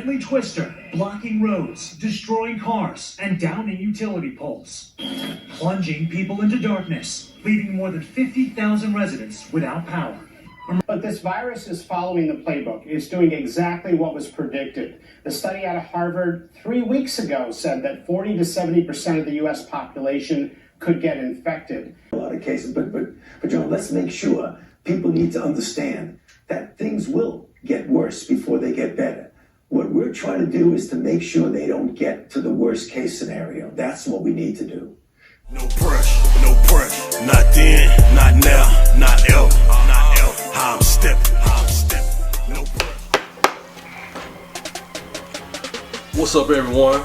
deadly twister, blocking roads, destroying cars, and downing utility poles. Plunging people into darkness, leaving more than 50,000 residents without power. But this virus is following the playbook. It's doing exactly what was predicted. The study out of Harvard 3 weeks ago said that 40 to 70% of the U.S. population could get infected. A lot of cases, but John, let's make sure people need to understand that things will get worse before they get better. What we're trying to do is to make sure they don't get to the worst case scenario. That's what we need to do. No pressure, not then, not now, not ever, how I'm stepping, no pressure. What's up, everyone?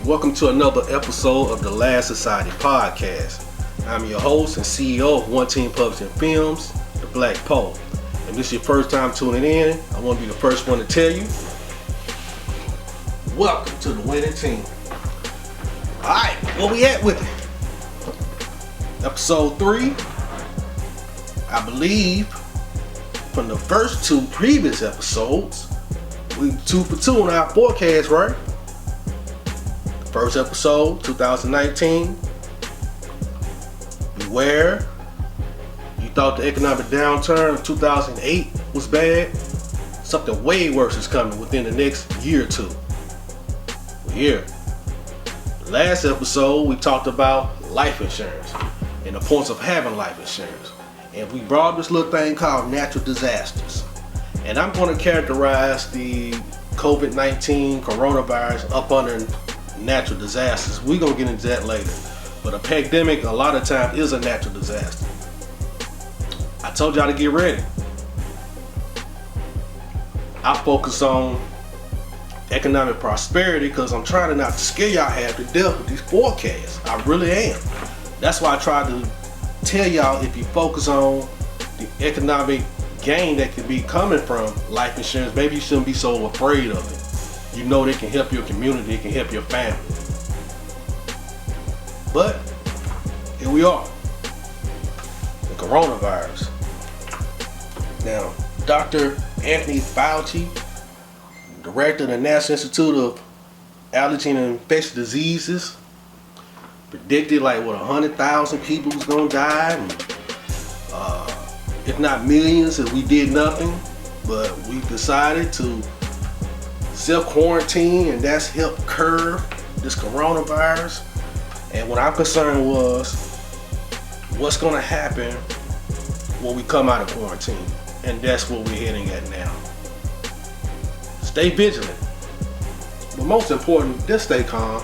Welcome to another episode of the Last Society Podcast. I'm your host and CEO of One Team Publishing Films, The Black Pole. If this is your first time tuning in, I want to be the first one to tell you, welcome to the winning team. Alright, where we at with it? Episode 3, I believe, from the first 2 previous episodes, we 2 for 2 on our forecast, right? The first episode, 2019, beware, you thought the economic downturn of 2008 was bad, something way worse is coming within the next year or 2. We're here. The last episode, we talked about life insurance and the points of having life insurance. And we brought this little thing called natural disasters. And I'm going to characterize the COVID-19 coronavirus up under natural disasters. We're going to get into that later. But a pandemic, a lot of times, is a natural disaster. I told y'all to get ready. I focus on economic prosperity because I'm trying to not scare y'all half to death with these forecasts. I really am. That's why I try to tell y'all, if you focus on the economic gain that could be coming from life insurance, maybe you shouldn't be so afraid of it. You know they can help your community, it can help your family. But here we are, the coronavirus. Now, Dr. Anthony Fauci, director of the National Institute of Allergy and Infectious Diseases, predicted like 100,000 people was gonna die, and, if not millions, if we did nothing. But we decided to self-quarantine, and that's helped curb this coronavirus. And what I'm concerned was what's gonna happen when we come out of quarantine, and that's what we're heading at now. Stay vigilant, but most important, just stay calm.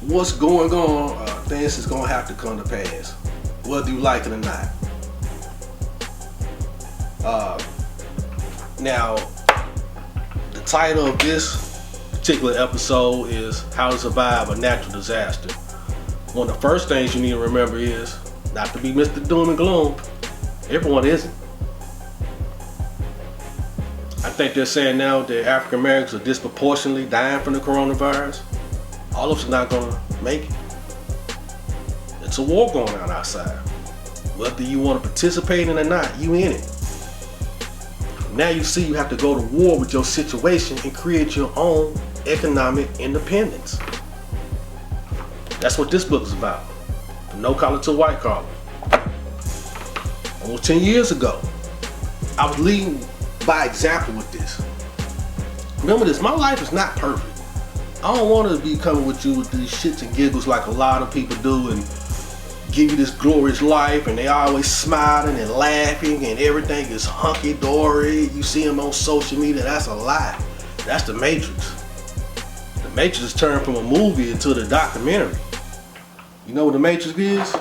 What's going on, things is gonna have to come to pass, whether you like it or not. Now, the title of this particular episode is How to Survive a Natural Disaster. One of the first things you need to remember is not to be Mr. Doom and Gloom. Everyone isn't. I think they're saying now that African Americans are disproportionately dying from the coronavirus. All of us are not gonna make it. It's a war going on outside. Whether you want to participate in it or not, you in it. Now you see you have to go to war with your situation and create your own economic independence. That's what this book is about. From no collar to white collar. Almost 10 years ago, I was leading by example with this. Remember this, my life is not perfect. I don't want to be coming with you with these shits and giggles like a lot of people do and give you this glorious life, and they always smiling and laughing and everything is hunky-dory. You see them on social media, that's a lie. That's the Matrix. The Matrix turned from a movie into the documentary. You know what the Matrix is?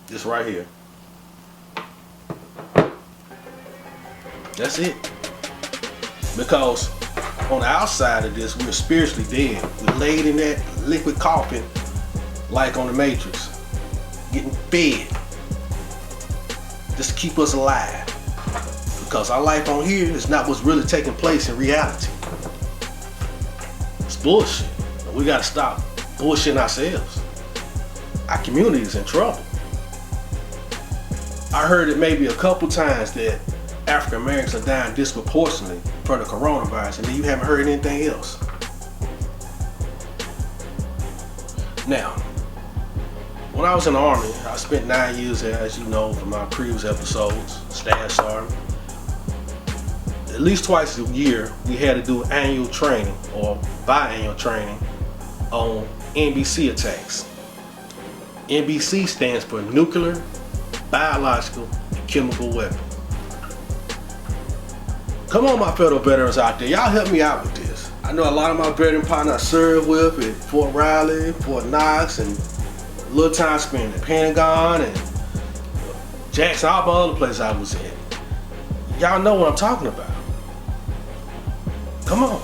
This right here. That's it. Because on the outside of this, we're spiritually dead. We're laid in that liquid coffin like on the Matrix, getting fed just to keep us alive. Because our life on here is not what's really taking place in reality. It's bullshit. We gotta stop bullshitting ourselves. Our community is in trouble. I heard it maybe a couple times that African Americans are dying disproportionately from the coronavirus, and then you haven't heard anything else. Now, when I was in the Army, I spent 9 years there, as you know from my previous episodes, Staff Sergeant. At least twice a year, we had to do annual training or biannual training on NBC attacks. NBC stands for nuclear, biological, and chemical weapon. Come on, my federal veterans out there, y'all help me out with this. I know a lot of my veteran partners I served with at Fort Riley, Fort Knox, and a little time spent at Pentagon and Jackson, all my other places I was in. Y'all know what I'm talking about. Come on.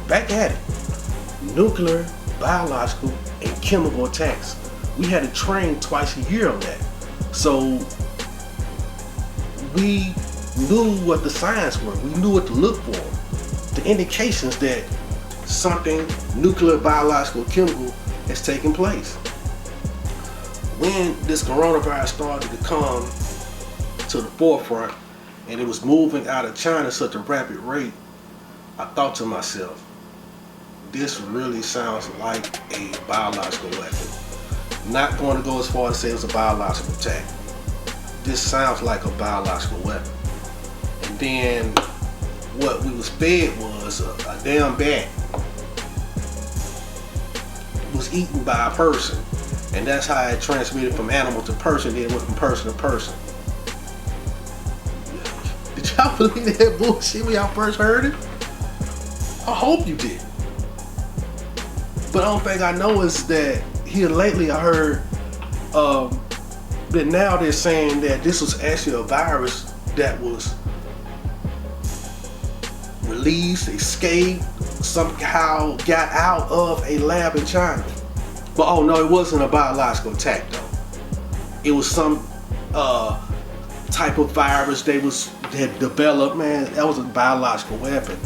Back at it. Nuclear, biological, and chemical attacks. We had to train twice a year on that. So we knew what the signs were. We knew what to look for. The indications that something nuclear, biological, chemical has taken place. When this coronavirus started to come to the forefront and it was moving out of China at such a rapid rate, I thought to myself, this really sounds like a biological weapon. Not going to go as far as say it was a biological attack. This sounds like a biological weapon. And then what we was fed was a damn bat was eaten by a person. And that's how it transmitted from animal to person, then it went from person to person. Did y'all believe that bullshit when y'all first heard it? I hope you did. But the only thing I know is that here lately I heard that now they're saying that this was actually a virus that was released, escaped, somehow got out of a lab in China. But oh no, it wasn't a biological attack though. It was some type of virus they had developed, man. That was a biological weapon.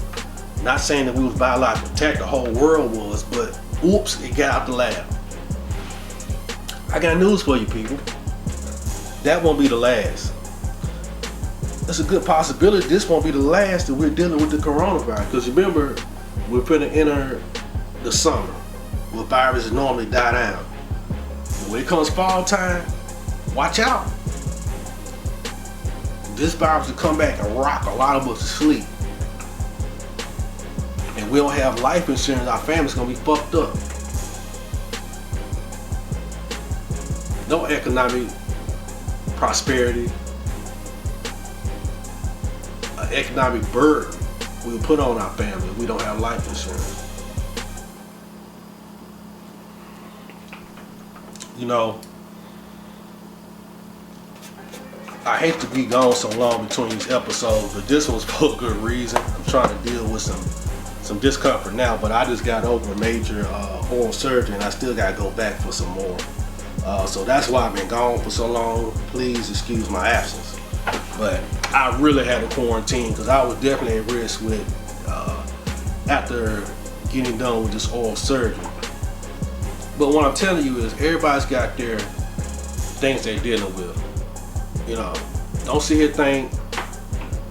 Not saying that we was biological attack, the whole world was, but oops, it got out the lab. I got news for you people. That won't be the last. There's a good possibility this won't be the last that we're dealing with the coronavirus. Because remember, we're going to enter the summer where viruses normally die down. When it comes fall time, watch out. This virus will come back and rock a lot of us to sleep. And we don't have life insurance, our family's gonna be fucked up. No economic prosperity, an economic burden we will put on our family if we don't have life insurance. You know, I hate to be gone so long between these episodes, but this one's for a good reason. I'm trying to deal with some discomfort now, but I just got over a major oral surgery and I still gotta go back for some more. So that's why I've been gone for so long. Please excuse my absence. But I really had to quarantine because I was definitely at risk with after getting done with this oral surgery. But what I'm telling you is everybody's got their things they're dealing with. You know, don't sit here and think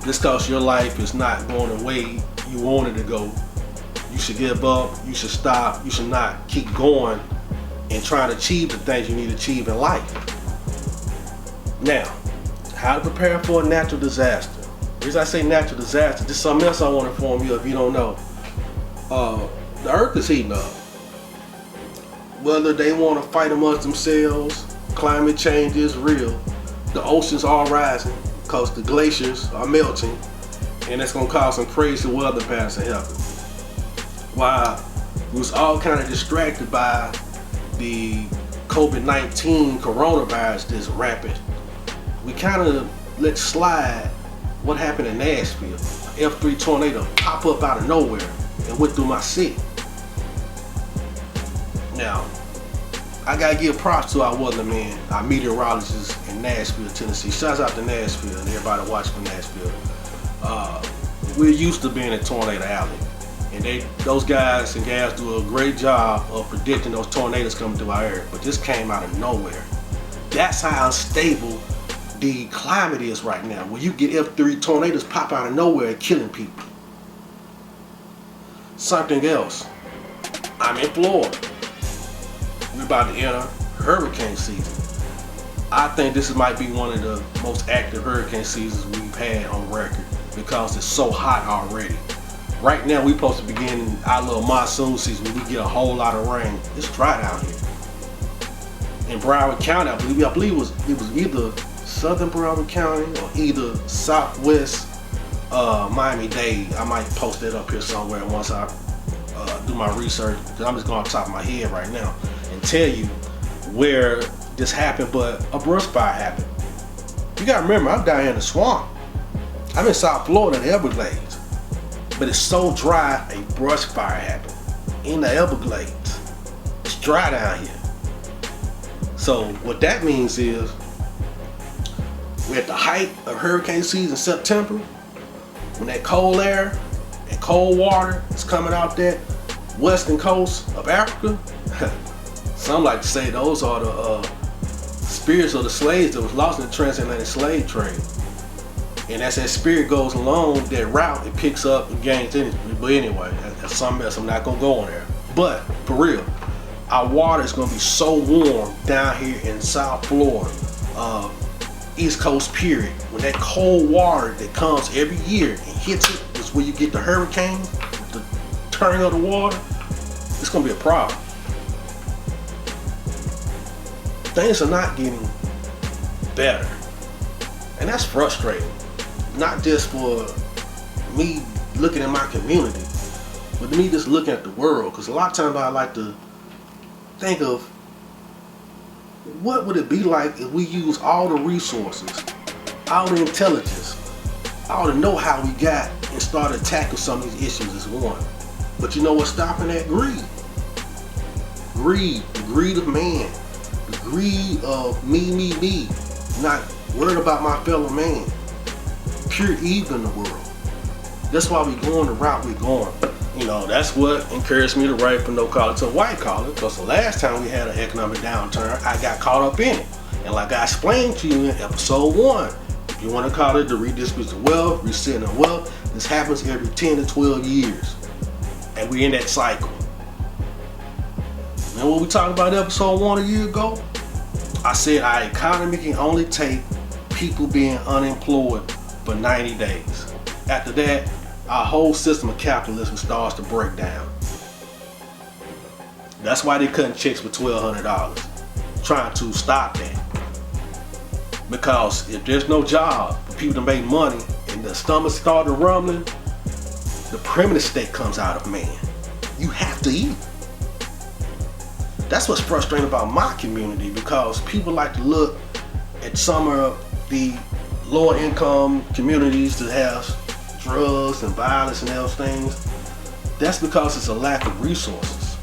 just because your life is not going the way you want it to go, you should give up, you should stop, you should not keep going and trying to achieve the things you need to achieve in life. Now, how to prepare for a natural disaster. The reason I say natural disaster, this is something else I want to inform you if you don't know. The earth is heating up. Whether they want to fight amongst themselves, climate change is real. The oceans are rising because the glaciers are melting, and it's going to cause some crazy weather patterns to happen. While we was all kind of distracted by the COVID-19 coronavirus that's rapid, we kind of let slide what happened in Nashville. An F3 tornado pop up out of nowhere and went through my city. Now, I gotta give props to our weathermen, our meteorologists in Nashville, Tennessee. Shouts out to Nashville and everybody watching from Nashville. We're used to being in Tornado Alley, and those guys and gals do a great job of predicting those tornadoes coming through our area. But this came out of nowhere. That's how unstable the climate is right now, where you get F3 tornadoes pop out of nowhere and killing people. Something else. I'm in Florida. We're about to enter hurricane season. I think this might be one of the most active hurricane seasons we've had on record because it's so hot already. Right now, we're supposed to begin our little monsoon season where we get a whole lot of rain. It's dry down here. In Broward County, I believe it was either southern Broward County or either southwest Miami-Dade. I might post that up here somewhere once I do my research, because I'm just going off the top of my head right now and tell you where this happened, but a brush fire happened. You gotta remember, I'm down here in the swamp. I'm in South Florida, the Everglades. But it's so dry, a brush fire happened in the Everglades. It's dry down here. So what that means is, we're at the height of hurricane season, September, when that cold air and cold water is coming out that western coast of Africa. Some like to say those are the spirits of the slaves that was lost in the transatlantic slave trade. And as that spirit goes along that route, it picks up and gains energy. But anyway, that's something else. I'm not gonna go on there. But for real, our water is gonna be so warm down here in South Florida, East Coast period. When that cold water that comes every year and hits it, is where you get the hurricane, the turning of the water. It's gonna be a problem. Things are not getting better, and that's frustrating. Not just for me looking at my community, but me just looking at the world. Because a lot of times I like to think of what would it be like if we use all the resources, all the intelligence, all the know-how we got and started tackling some of these issues as one. But you know what's stopping that? Greed. Greed, the greed of man, the greed of me, not worried about my fellow man. Pure evil in the world. That's why we going the route we're going. You know, that's what encouraged me to write from no collar to white collar, because the last time we had an economic downturn, I got caught up in it. And like I explained to you in episode 1, if you want to call it the redistribution of wealth, resetting of wealth, this happens every 10 to 12 years. And we're in that cycle. And what we talked about in episode 1 a year ago, I said our economy can only take people being unemployed for 90 days. After that, our whole system of capitalism starts to break down. That's why they're cutting checks for $1,200, trying to stop that. Because if there's no job for people to make money and the stomach started rumbling, the primitive state comes out of man. You have to eat. That's what's frustrating about my community, because people like to look at some of the lower income communities that have drugs and violence and those things. That's because it's a lack of resources.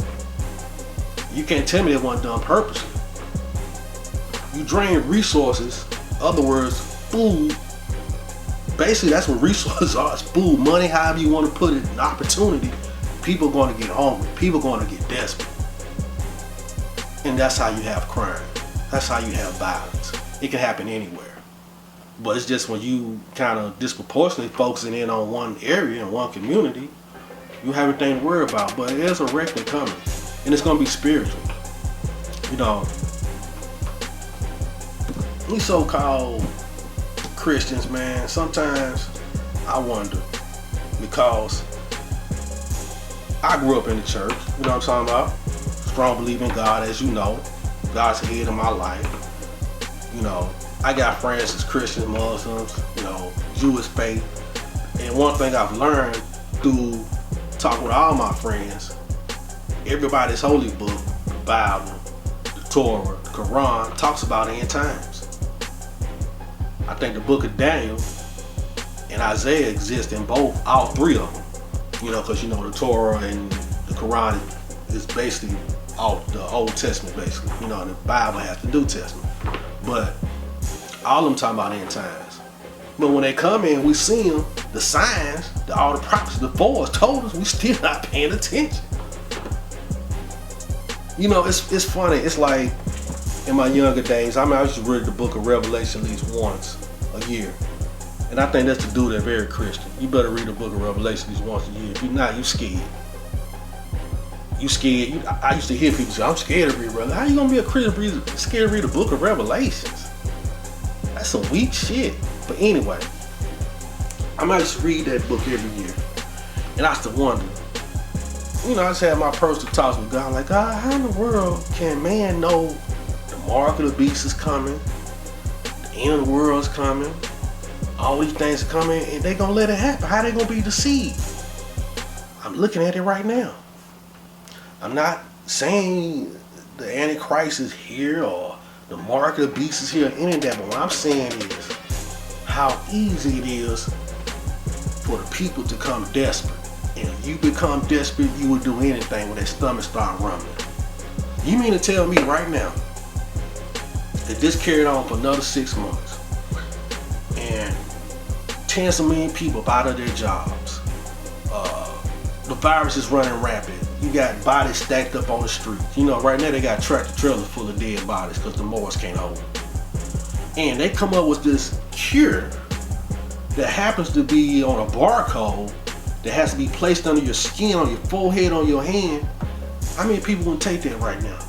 You can't tell me they weren't done purposely. You drain resources, in other words, food. Basically, that's what resources are. It's food, money, however you want to put it, an opportunity. People are going to get hungry. People are going to get desperate. And that's how you have crime. That's how you have violence. It can happen anywhere. But it's just when you kind of disproportionately focusing in on one area and one community, you have everything to worry about. But there's a reckoning coming. And it's going to be spiritual. You know, we so-called Christians, man, sometimes I wonder, because I grew up in the church, you know what I'm talking about? Strong belief in God, as you know. God's the head of my life. You know, I got friends as Christians, Muslims, you know, Jewish faith. And one thing I've learned through talking with all my friends, everybody's holy book, the Bible, the Torah, the Quran, talks about end times. I think the book of Daniel and Isaiah exist in all three of them. You know, because you know the Torah and the Quran is basically all the Old Testament, basically. You know, and the Bible has the New Testament. But all of them talking about end times. But when they come in, we see them, the signs, all the prophecies, the fours told us, we still not paying attention. You know, it's funny. It's like in my younger days, I used to read the book of Revelation at least once a year. And I think that's the dude that's very Christian. You better read the book of Revelation at least once a year. If you're not, you scared. You scared. I used to hear people say, I'm scared to read Revelation. How you going to be a Christian scared to read the book of Revelations? That's some weak shit. But anyway, I might just read that book every year. And I used to wonder, I just had my personal talks with God, like, God, how in the world can man know the mark of the beast is coming, the end of the world is coming, all these things are coming, and they gonna let it happen? How they gonna be deceived? I'm looking at it right now. I'm not saying the Antichrist is here or the mark of the beast is here or any of that, but what I'm saying is how easy it is for the people to come desperate. And if you become desperate, you will do anything when their stomach start rumbling. You mean to tell me right now that this carried on for another 6 months and tens of million people out of their jobs? The virus is running rapid. You got bodies stacked up on the street. Right now they got tractor trailers full of dead bodies because the mowers can't hold them. And they come up with this cure that happens to be on a barcode that has to be placed under your skin, on your forehead, on your hand. How many people would take that right now?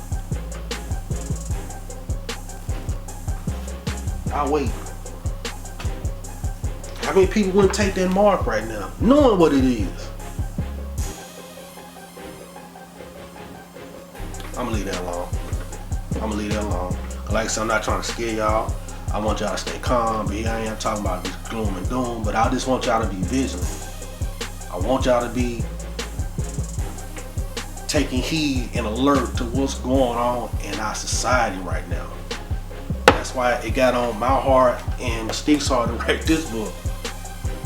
I'll wait. How many people wouldn't take that mark right now, knowing what it is? I'm gonna leave that alone. Like I said, I'm not trying to scare y'all. I want y'all to stay calm, but here I am talking about this gloom and doom, but I just want y'all to be vigilant. I want y'all to be taking heed and alert to what's going on in our society right now. That's why it got on my heart and Mystique's heart to write this book,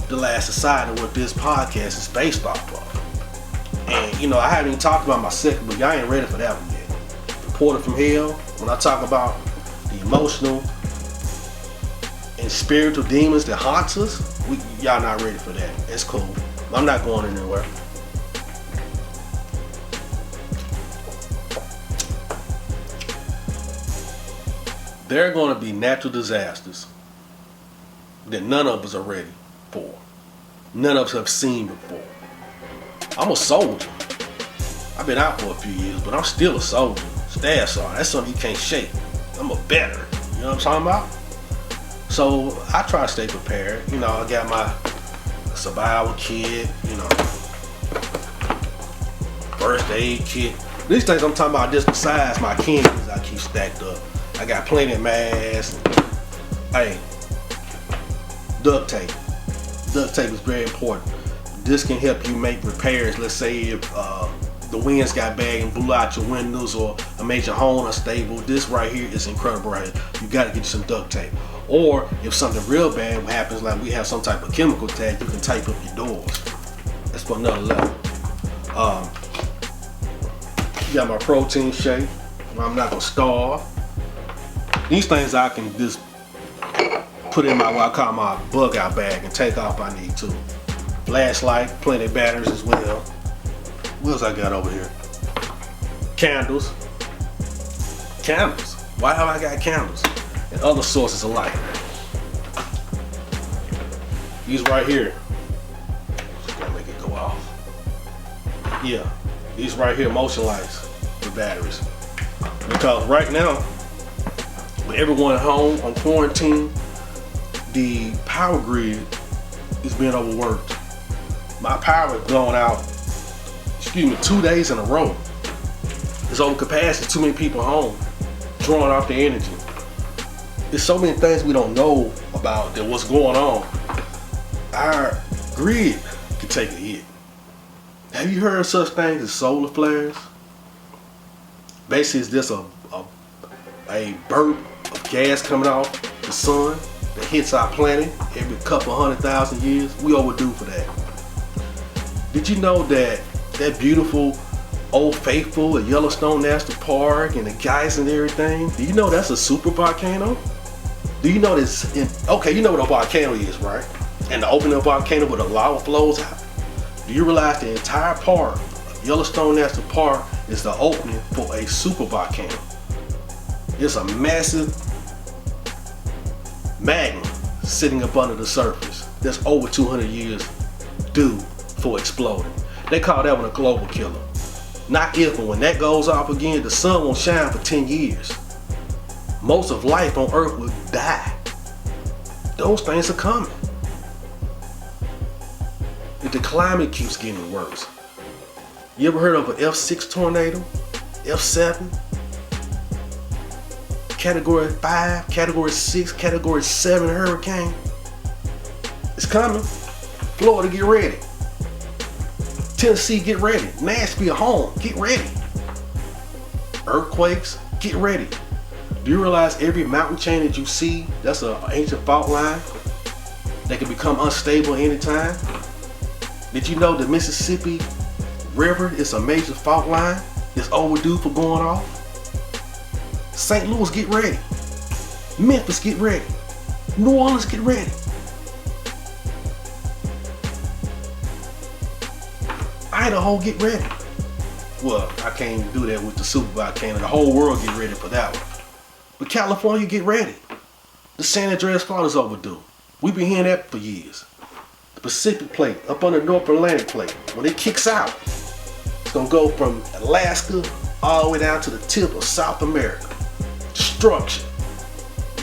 The Last Society, what this podcast is based off of. And I haven't even talked about my second book. Y'all ain't ready for that one yet. Portal from Hell, when I talk about the emotional and spiritual demons that haunt us, y'all not ready for that. It's cool. I'm not going anywhere. There are going to be natural disasters that none of us are ready for. None of us have seen before. I'm a soldier. I've been out for a few years, but I'm still a soldier. Staff sergeant, that's something you can't shake. I'm a veteran. You know what I'm talking about? So I try to stay prepared. I got my survival kit, first aid kit. These things I'm talking about just besides my candies I keep stacked up. I got plenty of masks. Hey, duct tape. Duct tape is very important. This can help you make repairs. Let's say if the winds got bad and blew out your windows or made your home unstable. This right here is incredible right here. You got to get you some duct tape. Or if something real bad happens, like we have some type of chemical tag, you can tape up your doors. That's for another level. Got my protein shake. I'm not gonna starve. These things I can just put in what I call my bug out bag and take off if I need to. Flashlight, plenty of batteries as well. What else I got over here? Candles. Why have I got candles? And other sources of light. These right here. Just gonna make it go off. Yeah, these right here, motion lights with batteries. Because right now, with everyone at home on quarantine, the power grid is being overworked. My power is going out, 2 days in a row. It's over capacity, too many people home, drawing off the energy. There's so many things we don't know about that what's going on. Our grid could take a hit. Have you heard of such things as solar flares? Basically, it's just a burp of gas coming off the sun that hits our planet every couple 100,000 years. We overdue for that. Did you know that beautiful Old Faithful at Yellowstone National Park and the guys and everything? Do you know that's a super volcano? Do you know this? You know what a volcano is, right? And the opening of a volcano where the lava flows out. Do you realize the entire park of Yellowstone National Park is the opening for a super volcano? It's a massive magma sitting up under the surface that's over 200 years due for exploding. They call that one a global killer. Not if, but when that goes off again, the sun won't shine for 10 years. Most of life on Earth will die. Those things are coming. If the climate keeps getting worse. You ever heard of an F6 tornado? F7? Category 5, Category 6, Category 7 hurricane? It's coming. Florida, get ready. Tennessee, get ready. Nashville, home, get ready. Earthquakes, get ready. Do you realize every mountain chain that you see, that's an ancient fault line that can become unstable anytime? Did you know the Mississippi River is a major fault line? It's overdue for going off. St. Louis, get ready. Memphis, get ready. New Orleans, get ready. Idaho, get ready. Well, I can't do that with the Super Bowl. I can't. The whole world get ready for that one. But California, get ready. The San Andreas Fault is overdue. We've been hearing that for years. The Pacific Plate, up on the North Atlantic Plate, when it kicks out, it's gonna go from Alaska all the way down to the tip of South America. Destruction.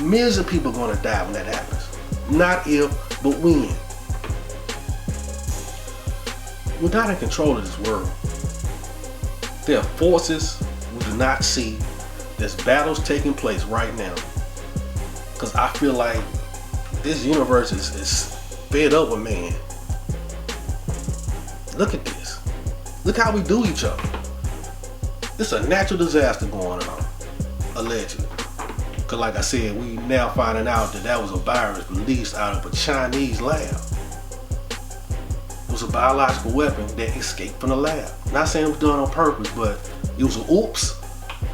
Millions of people are gonna die when that happens. Not if, but when. We're not in control of this world. There are forces we do not see. There's battles taking place right now. Because I feel like this universe is fed up with man. Look at this. Look how we do each other. It's a natural disaster going on, allegedly. Because like I said, we now finding out that was a virus released out of a Chinese lab. It was a biological weapon that escaped from the lab. Not saying it was done on purpose, but it was an oops.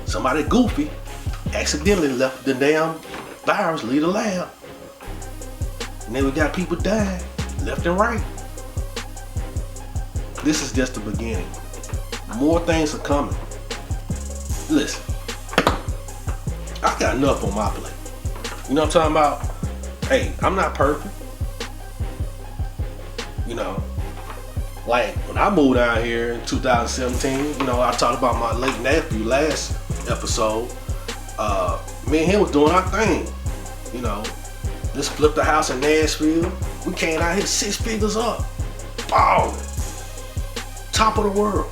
Somebody goofy accidentally left the damn virus leave the lab. And then we got people dying left and right. This is just the beginning. More things are coming. Listen, I got enough on my plate. You know what I'm talking about? Hey, I'm not perfect. You know, like when I moved out here in 2017, you know, I talked about my late nephew last episode. Me and him was doing our thing. You know, just flipped the house in Nashville. We came out here 6 figures up. Balling. Top of the world.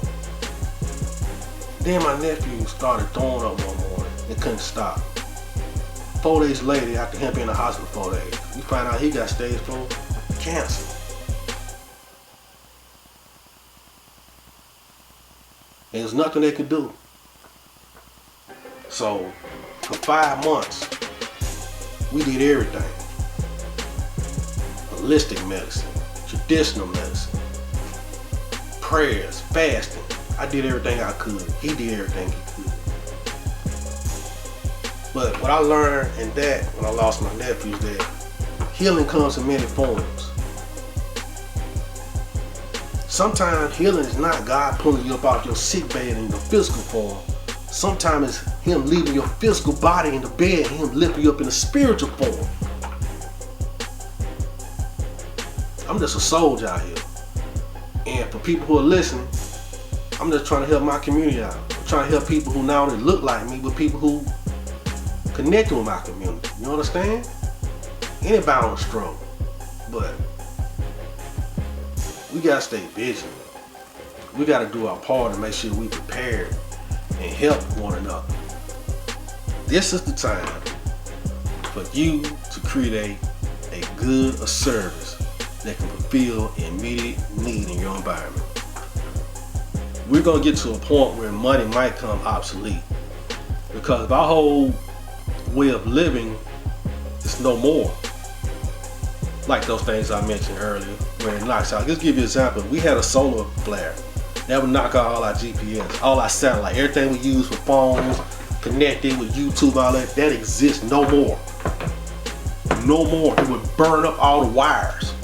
Then my nephew started throwing up one morning and couldn't stop. 4 days later, after him being in the hospital 4 days, we found out he got stage 4 cancer. And there's nothing they could do. So, for 5 months, we did everything. Holistic medicine, traditional medicine, prayers, fasting. I did everything I could. He did everything he could. But what I learned in that, when I lost my nephew, is that healing comes in many forms. Sometimes healing is not God pulling you up out your sick bed in the physical form. Sometimes it's Him leaving your physical body in the bed and Him lifting you up in a spiritual form. I'm just a soldier out here. And for people who are listening, I'm just trying to help my community out. I'm trying to help people who not only look like me, but people who connect with my community. You understand? Anybody on struggle. But we gotta stay vigilant. We gotta do our part to make sure we prepared and help one another. This is the time for you to create a good service that can fulfill immediate need in your environment. We're gonna get to a point where money might come obsolete, because our whole way of living is no more like those things I mentioned earlier, where it knocks out. Just give you an example. We had a solar flare that would knock out all our GPS, all our satellite, everything we use for phones, connected with YouTube, all that exists no more. No more. It would burn up all the wires.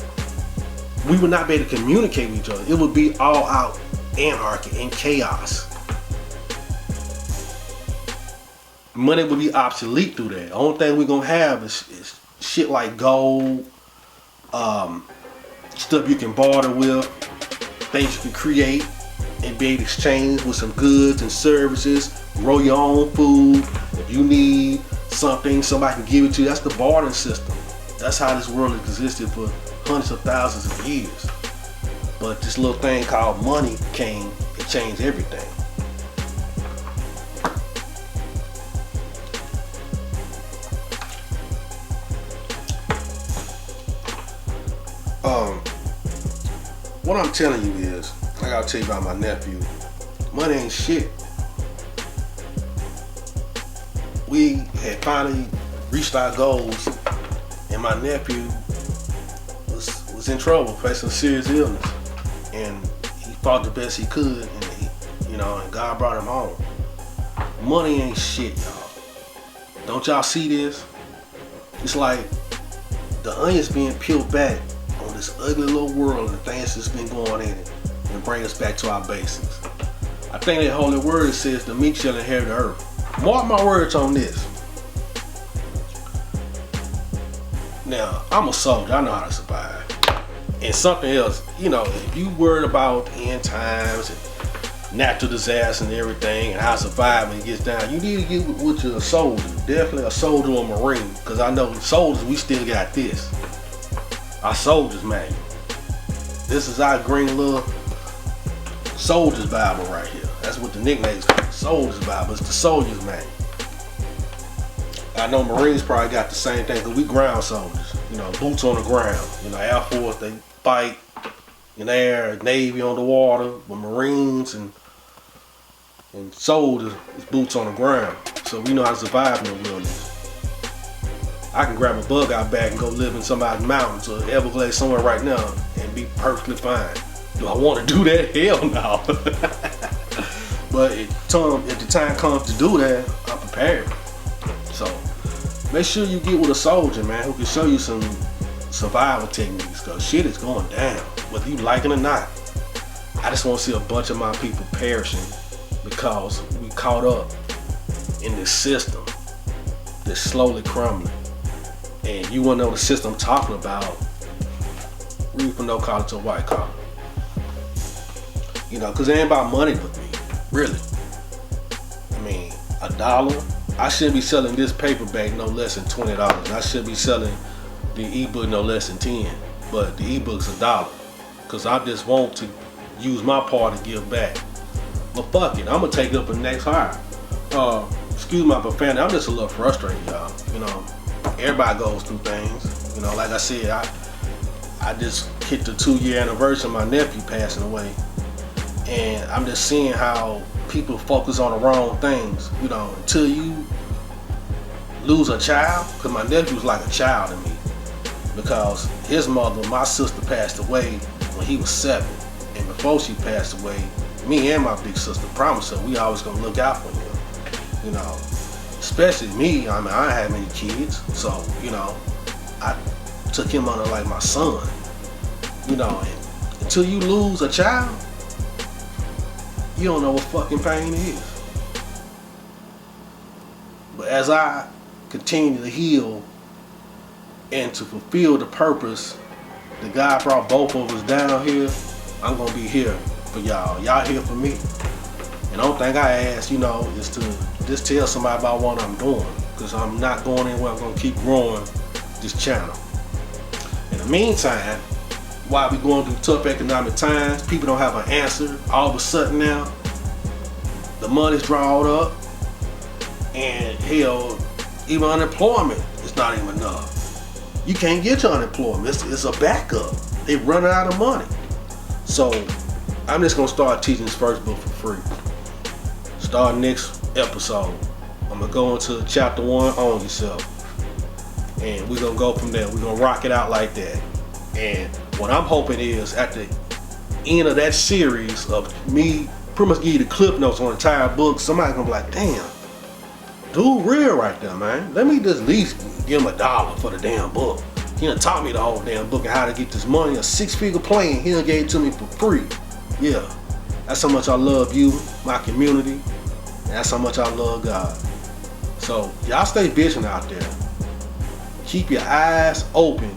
We would not be able to communicate with each other. It would be all out anarchy and chaos. money will be obsolete through that. The only thing we're gonna have is shit like gold, stuff you can barter with, things you can create and be able to exchange with some goods and services, grow your own food. If you need something, somebody can give it to you. That's the bartering system. That's how this world existed for hundreds of thousands of years. But this little thing called money came and changed everything. What I'm telling you is, I gotta tell you about my nephew. Money ain't shit. We had finally reached our goals, and my nephew was in trouble, facing serious illness, and he fought the best he could, and and God brought him home. Money ain't shit, y'all. Don't y'all see this? It's like the onion's being peeled back on this ugly little world and the things that's been going in it, and bring us back to our basics. I think that holy word says the meek shall inherit the earth. Mark my words on this. Now, I'm a soldier, I know how to survive. And something else, if you worried about end times and natural disasters and everything and how to survive when it gets down, you need to get with your soldier. Definitely a soldier or a Marine, because I know soldiers, we still got this. Our soldiers manual. This is our green little soldier's Bible right here. That's what the nickname's called, soldier's Bible. It's the soldier's manual. I know Marines probably got the same thing, because we ground soldiers. Boots on the ground. Air Force, they fight in the air, Navy on the water, but Marines and soldiers is boots on the ground. So we know how to survive in the wilderness. I can grab a bug out back and go live in somebody's mountains or Everglades somewhere right now and be perfectly fine. Do I want to do that? Hell no. But if the time comes to do that, I'm prepared. So make sure you get with a soldier, man, who can show you some survival techniques, because shit is going down, whether you like it or not. I just want to see a bunch of my people perishing because we caught up in this system that's slowly crumbling. And you want to know the system I'm talking about, read from no collar to white collar. Because it ain't about money with me, really. I mean, $1, I shouldn't be selling this paperback no less than $20. I should be selling the ebook no less than $10, but the ebook's $1, because I just want to use my part to give back. But fuck it, I'm gonna take it up the next higher. Excuse my profanity, I'm just a little frustrated, y'all. Everybody goes through things. Like I said, I just hit the 2-year anniversary of my nephew passing away, and I'm just seeing how people focus on the wrong things. Until you lose a child, because my nephew was like a child to me, because his mother, my sister, passed away when he was 7, and before she passed away, me and my big sister promised her we always gonna look out for him. Especially me. I mean, I ain't had many kids, so I took him under like my son. And until you lose a child, you don't know what fucking pain is. But as I continue to heal and to fulfill the purpose that God brought both of us down here, I'm gonna be here for y'all. Y'all here for me. And the only thing I ask, is to just tell somebody about what I'm doing, because I'm not going anywhere. I'm gonna keep growing this channel. In the meantime, while we going through tough economic times, people don't have an answer. All of a sudden now, the money's drawn up, and hell, even unemployment is not even enough. You can't get your unemployment. It's a backup. They run out of money. So I'm just gonna start teaching this first book for free. Start next episode. I'm gonna go into chapter 1, Own Yourself. And we're gonna go from there. We're gonna rock it out like that. And what I'm hoping is at the end of that series of me pretty much give you the clip notes on the entire book, somebody's gonna be like, damn, dude real right there, man. Let me just at least give him $1 for the damn book. He done taught me the whole damn book and how to get this money, a 6-figure plan. He done gave it to me for free. Yeah, that's how much I love you, my community, and that's how much I love God. So So y'all stay vigilant out there. Keep your eyes open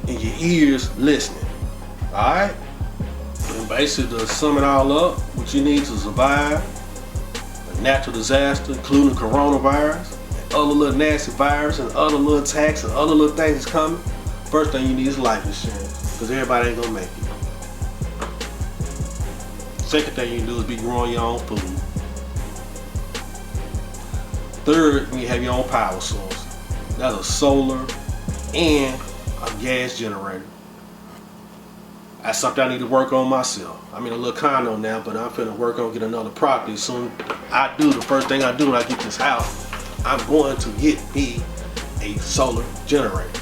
and your ears listening. Alright? And basically to sum it all up, what you need to survive a natural disaster, including coronavirus, and other little nasty virus and other little attacks and other little things that's coming, first thing you need is life insurance. Because everybody ain't gonna make it. Second thing you can do is be growing your own food. Third, you have your own power source. That's a solar and a gas generator. That's something I need to work on myself. I'm in a little condo now, but I'm finna work on get another property. Soon I do, the first thing I do when I get this house, I'm going to get me a solar generator.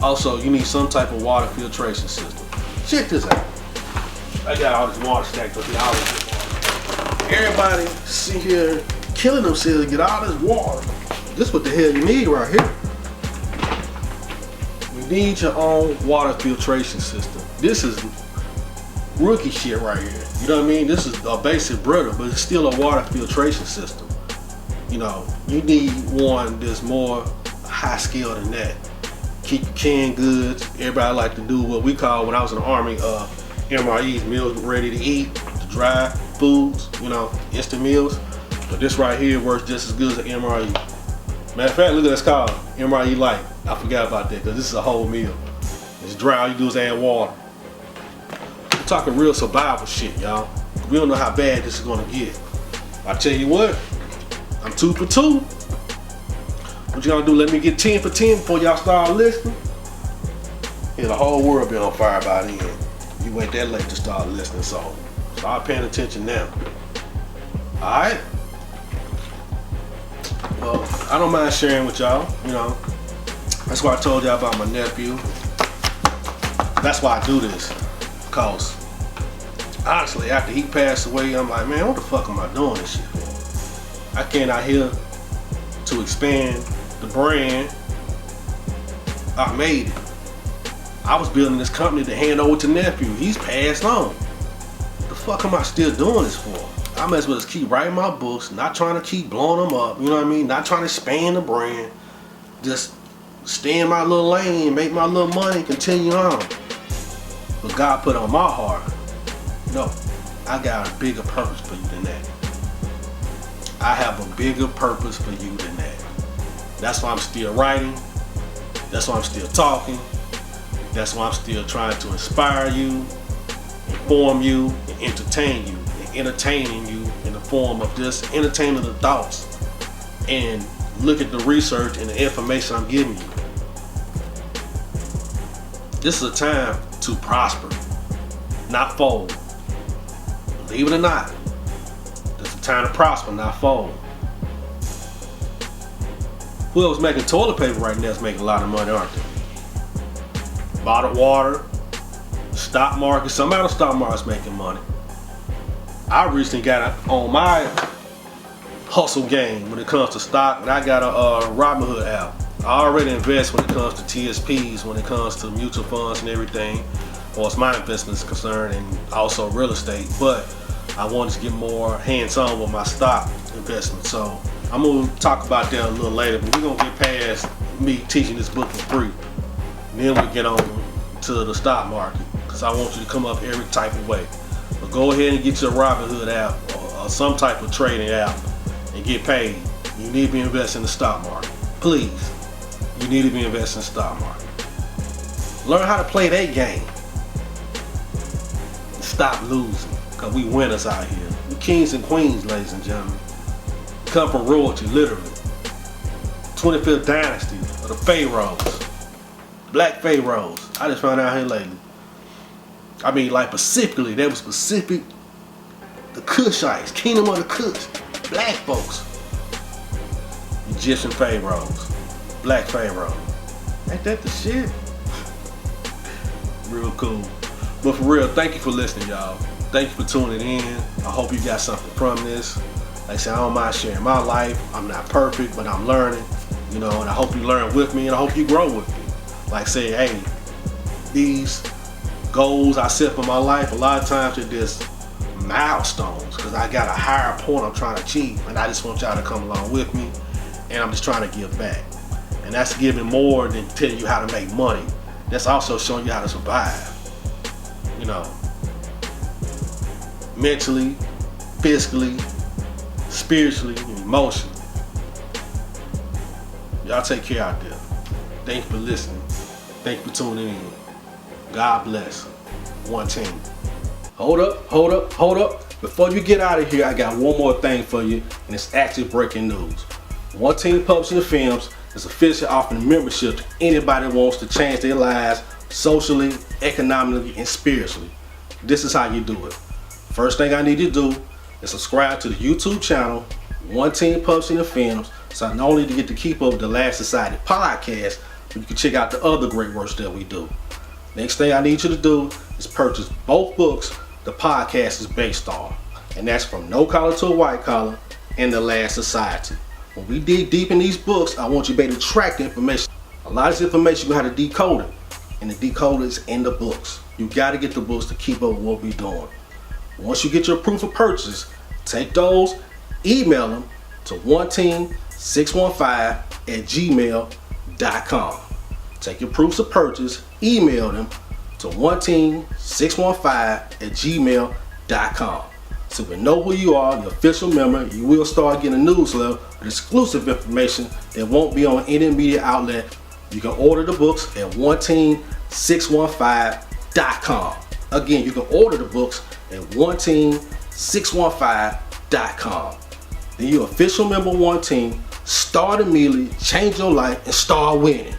Also, you need some type of water filtration system. Check this out. I got all this water stacked up here. Everybody sit here killing themselves to get all this water. This what the hell you need right here. You need your own water filtration system. This is rookie shit right here. You know what I mean? This is a basic brother, but it's still a water filtration system. You know, you need one that's more high scale than that. Keep your canned goods. Everybody like to do what we call, when I was in the Army, MREs, meals ready to eat, the dry foods, you know, instant meals. But this right here works just as good as an MRE. Matter of fact, look at this called MRE Light. I forgot about that because this is a whole meal. It's dry, all you do is add water. We're talking real survival shit, y'all. We don't know how bad this is gonna get. I tell you what, I'm 2 for 2. What you gonna do? Let me get 10 for 10 before y'all start listening? Yeah, the whole world be on fire by then. You wait that late to start listening, so start paying attention now. Alright? Well, I don't mind sharing with y'all, you know. That's why I told y'all about my nephew. That's why I do this. Cause honestly, after he passed away, I'm like, man, what the fuck am I doing this shit for? I came out here to expand the brand. I made it. I was building this company to hand over to nephew. He's passed on. What the fuck am I still doing this for? I might as well just keep writing my books, not trying to keep blowing them up, you know what I mean? Not trying to expand the brand. Just stay in my little lane, make my little money, continue on. But God put on my heart, no, I got a bigger purpose for you than that. I have a bigger purpose for you than that. That's why I'm still writing. That's why I'm still talking. That's why I'm still trying to inspire you, inform you, and entertain you. And entertaining you in the form of just entertaining the thoughts. And look at the research and the information I'm giving you. This is a time to prosper, not fold. Believe it or not, this is a time to prosper, not fold. Whoever's making toilet paper right now is making a lot of money, aren't they? Bottled water, stock market, somebody on the stock market's making money. I recently got on my hustle game when it comes to stock, and I got a Robinhood app. I already invest when it comes to TSPs, when it comes to mutual funds and everything, as far as my investment is concerned, and also real estate. But I wanted to get more hands-on with my stock investment. So I'm gonna talk about that a little later, but we're gonna get past me teaching this book for free. And then we get on to the stock market, because I want you to come up every type of way. But go ahead and get your Robinhood app or some type of trading app and get paid. You need to be investing in the stock market. Please, you need to be investing in the stock market. Learn how to play that game. And stop losing, because we winners out here. We kings and queens, ladies and gentlemen. Come from royalty, literally. 25th dynasty of the Pharaohs. Black Pharaohs. I just found out here lately. I mean, like specifically, they were specific, the Kushites, kingdom of the Kush, black folks. Egyptian pharaohs, black pharaoh. Ain't that the shit? Real cool. But for real, thank you for listening, y'all. Thank you for tuning in. I hope you got something from this. Like I said, I don't mind sharing my life. I'm not perfect, but I'm learning, you know, and I hope you learn with me, and I hope you grow with me. Like say, hey, these goals I set for my life, a lot of times they're just milestones, because I got a higher point I'm trying to achieve, and I just want y'all to come along with me and I'm just trying to give back. And that's giving more than telling you how to make money. That's also showing you how to survive. You know, mentally, physically, spiritually, and emotionally. Y'all take care out there. Thanks for listening. Thanks for tuning in. God bless. One team. Hold up. Before you get out of here, I got one more thing for you, and it's actually breaking news. One Team Publishing and Films is officially offering membership to anybody that wants to change their lives socially, economically, and spiritually. This is how you do it. First thing I need you to do is subscribe to the YouTube channel, One Team Publishing and Films, so not only to get to keep up with the Last Society podcast, but you can check out the other great works that we do. Next thing I need you to do is purchase both books the podcast is based on, and that's From No Collar to a White Collar and The Last Society. When we dig deep in these books, I want you to be able to track the information. A lot of this information you have to decode it, and the decoder is in the books. You got to get the books to keep up with what we're doing. Once you get your proof of purchase, take those, email them to oneteam615@gmail.com. Take your proofs of purchase, email them to oneteam615@gmail.com. So we know who you are, the official member. You will start getting a newsletter with exclusive information that won't be on any media outlet. You can order the books at oneteam615.com. Again, you can order the books at oneteam615.com. Then you're official member of One Team. Start immediately, change your life, and start winning.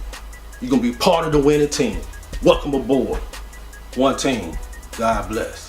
You're going to be part of the winning team. Welcome aboard. One Team. God bless.